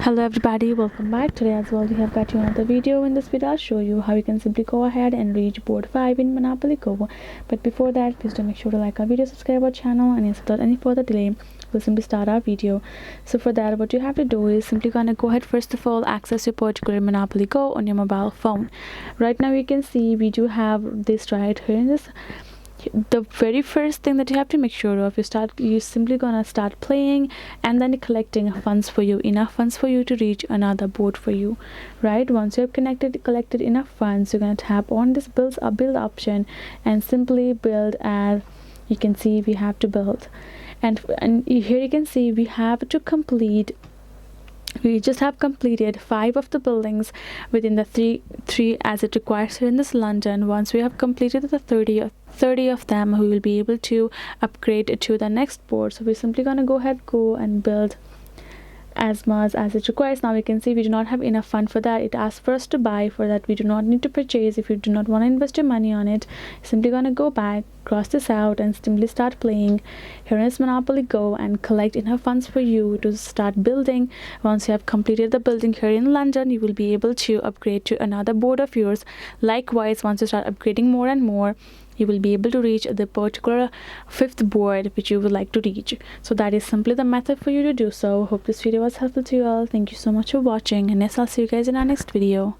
Hello everybody, welcome back. Today as well we have got you another video. In this video I'll show you how you can simply go ahead and reach board 5 in Monopoly Go. But before that, please do make sure to like our video, subscribe our channel, and without any further delay we'll simply start our video. So for that, what you have to do is simply gonna go ahead, first of all access your particular Monopoly Go on your mobile phone. Right now you can see we do have this right here in this. The very first thing that you have to make sure of, you simply gonna start playing and then collecting funds for you, enough funds for you to reach another board for you, right? Once you have collected enough funds, you're gonna tap on this build option and simply build. As you can see, we have to build, and here you can see we just have completed 5 of the buildings within the three as it requires here in this London. Once we have completed the 30 of them, we will be able to upgrade to the next board. So we're simply gonna go and build as much as it requires. Now we can see we do not have enough fund for that. It asks for us to buy. For that we do not need to purchase. If you do not want to invest your money on it, simply gonna go back, cross this out, and simply start playing here is Monopoly Go and collect enough funds for you to start building. Once you have completed the building here in London, you will be able to upgrade to another board of yours. Likewise, once you start upgrading more and more, you will be able to reach the particular 5th board which you would like to reach. So that is simply the method for you to do so. Hope this video was helpful to you all. Thank you so much for watching, and yes, I'll see you guys in our next video.